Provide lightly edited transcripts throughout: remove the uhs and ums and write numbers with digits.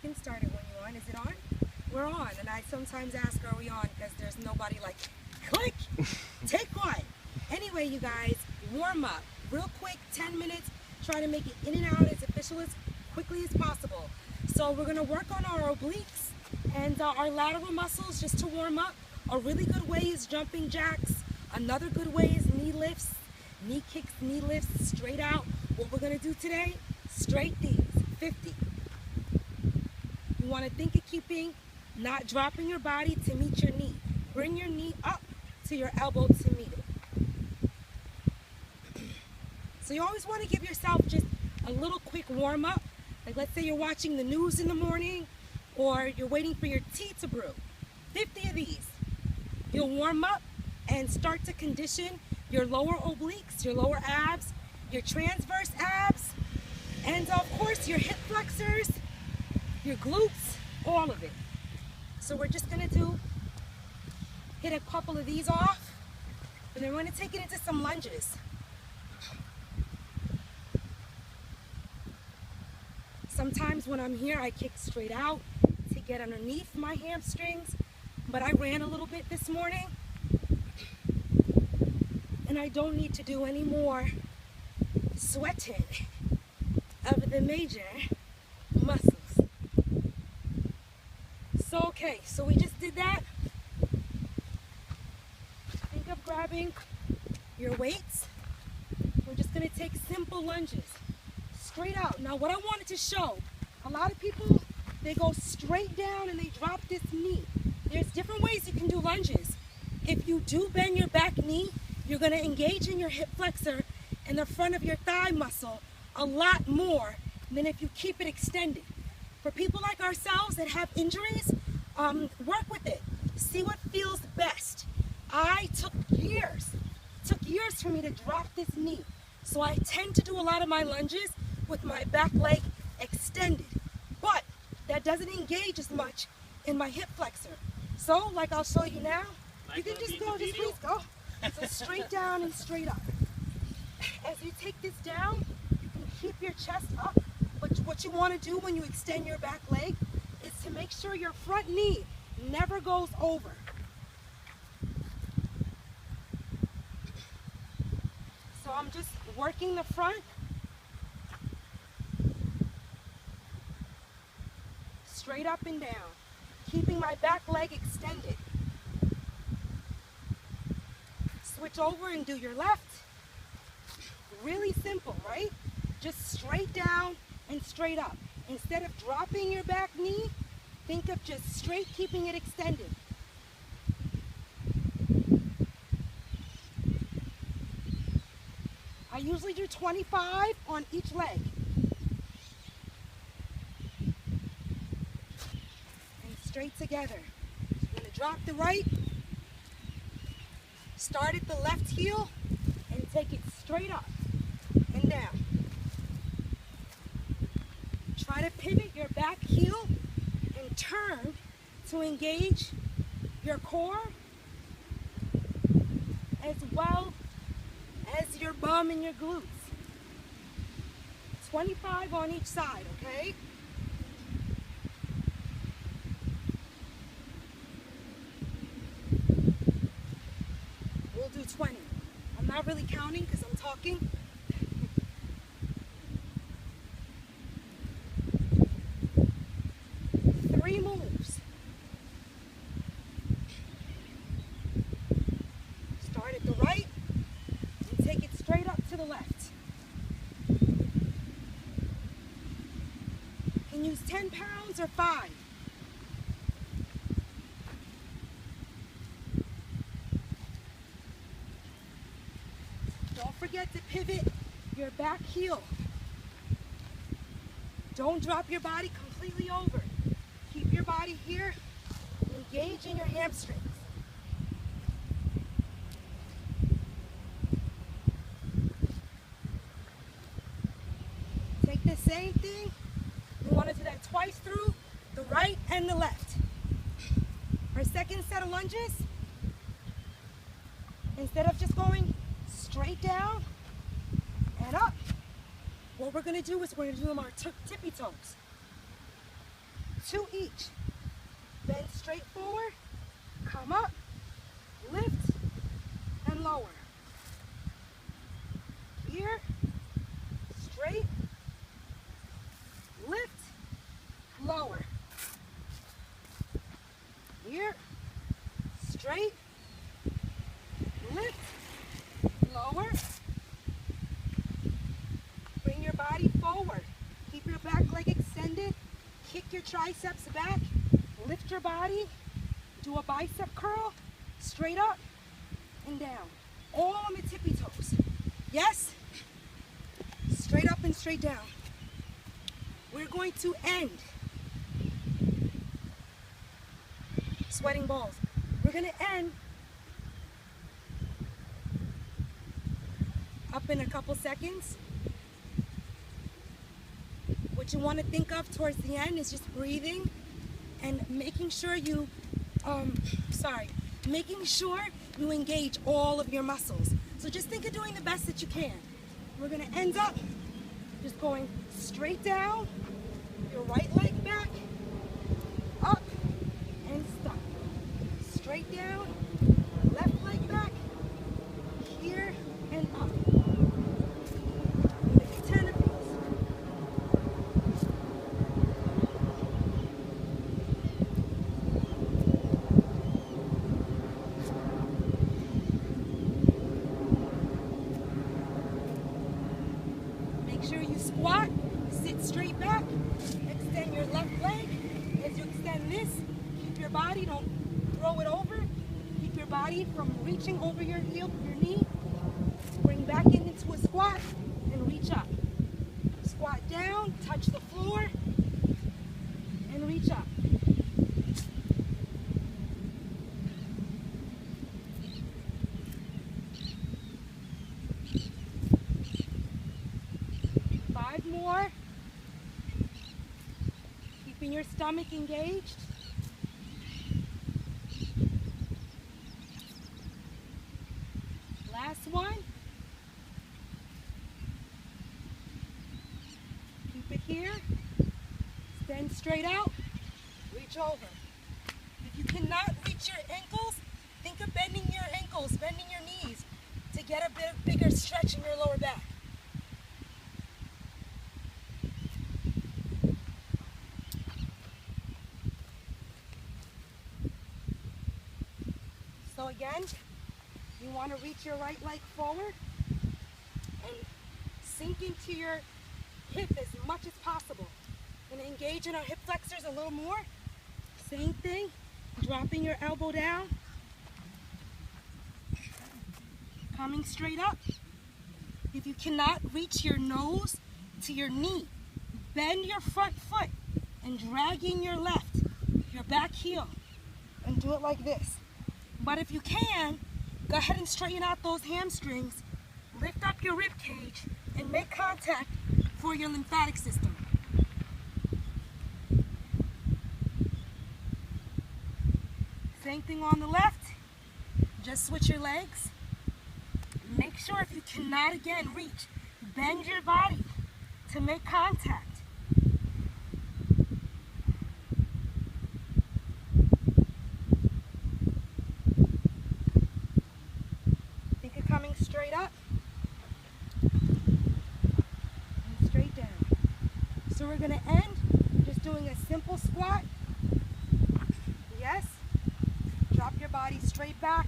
can start it when you're on. Is it on? We're on. And I sometimes ask, are we on? Because there's nobody like, click, take one. Anyway, you guys, warm up. Real quick, 10 minutes. Try to make it in and out as efficient as quickly as possible. So we're going to work on our obliques and our lateral muscles just to warm up. A really good way is jumping jacks. Another good way is knee lifts, knee kicks, knee lifts, straight out. What we're going to do today, straight these, 50. You want to think of keeping, not dropping your body to meet your knee. Bring your knee up to your elbow to meet it. So you always want to give yourself just a little quick warm up. Like let's say you're watching the news in the morning or you're waiting for your tea to brew. 50 of these. You'll warm up and start to condition your lower obliques, your lower abs, your transverse abs, and of course your hip flexors, your glutes, all of it. So we're just gonna hit a couple of these off, and then we're gonna take it into some lunges. Sometimes when I'm here, I kick straight out to get underneath my hamstrings, but I ran a little bit this morning, and I don't need to do any more sweating of the major muscles. So, okay, so we just did that. Think of grabbing your weights. We're just gonna take simple lunges, straight out. Now, what I wanted to show, a lot of people, they go straight down and they drop this knee. There's different ways you can do lunges. If you do bend your back knee, you're gonna engage in your hip flexor and the front of your thigh muscle a lot more than if you keep it extended. For people like ourselves that have injuries, work with it. See what feels best. I took years for me to drop this knee. So I tend to do a lot of my lunges with my back leg extended. But that doesn't engage as much in my hip flexor. So, like I'll show you now, you can just go, just please go. So straight down and straight up. As you take this down, you can keep your chest up. But what you want to do when you extend your back leg is to make sure your front knee never goes over. So I'm just working the front. Straight up and down. Keeping my back leg extended. Switch over and do your left. Really simple, right? Just straight down and straight up. Instead of dropping your back knee, think of just straight keeping it extended. I usually do 25 on each leg. And straight together. I'm going to drop the right, start at the left heel, and take it straight up and down. Try to pivot your back heel and turn to engage your core as well as your bum and your glutes. 25 on each side, okay? We'll do 20. I'm not really counting because I'm talking. Three moves. Start at the right and take it straight up to the left. You can use 10 pounds or 5. Don't forget to pivot your back heel. Don't drop your body completely over. Keep your body here. Engage in your hamstrings. Take the same thing. We want to do that twice through the right and the left. Our second set of lunges, instead of just going straight down and up, what we're going to do is we're going to do them our tippy toes. 2 each. Bend straight forward, come up, lift, and lower. Here, straight, lift, lower. Here, straight, lift, lower. Bring your body forward. Keep your back leg extended. Kick your triceps back. Lift your body. Do a bicep curl. Straight up and down. All on the tippy toes. Yes? Straight up and straight down. We're going to end. Sweating balls. We're going to end up in a couple seconds. What you want to think of towards the end is just breathing and making sure you, making sure you engage all of your muscles. So just think of doing the best that you can. We're going to end up just going straight down, your right leg back, up, and stop. Straight down, left leg back, here, and up. Maybe 10 of these. Make sure you squat, sit straight back, extend your left leg. As you extend this, keep your body, don't throw it over. Keep your body from reaching over your heel, your knee. Bring back into a squat and reach up. Squat down, touch the floor, and reach up. Five more. Keeping your stomach engaged. Last one. Keep it here. Stand straight out. Reach over. If you cannot reach your ankles, think of bending your ankles, bending your knees to get a bit bigger stretch in your lower back. So again, you want to reach your right leg forward and sink into your hip as much as possible. And engage in our hip flexors a little more. Same thing, dropping your elbow down. Coming straight up. If you cannot reach your nose to your knee, bend your front foot and drag in your left, your back heel, and do it like this. But if you can, go ahead and straighten out those hamstrings, lift up your rib cage, and make contact for your lymphatic system. Same thing on the left, just switch your legs. Make sure if you cannot again reach, bend your body to make contact. Straight up and straight down. So we're going to end just doing a simple squat. Yes. Drop your body straight back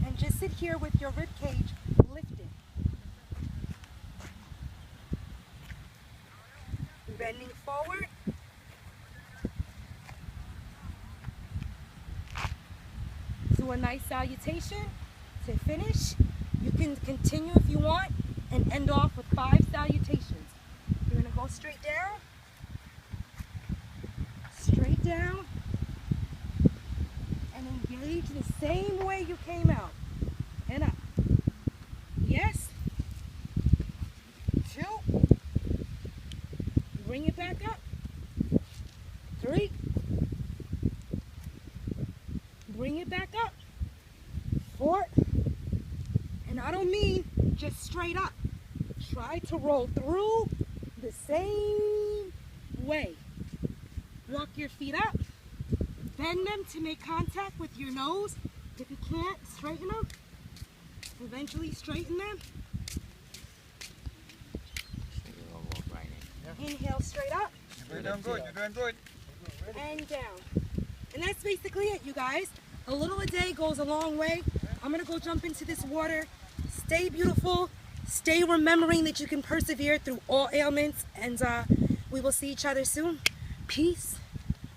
and just sit here with your rib cage lifted. Bending forward. Do a nice salutation to finish. You can continue if you want and end off with 5 salutations. You're going to go straight down, and engage the same way you came out. And up. Yes. 2. Bring it back up. 3. Bring it back up. 4. And I don't mean just straight up. Try to roll through the same way. Walk your feet up. Bend them to make contact with your nose. If you can't, straighten them. Eventually straighten them. Inhale straight up. You're doing good. You're doing good. And down. And that's basically it, you guys. A little a day goes a long way. I'm going to go jump into this water. Stay beautiful. Stay remembering that you can persevere through all ailments. And we will see each other soon. Peace.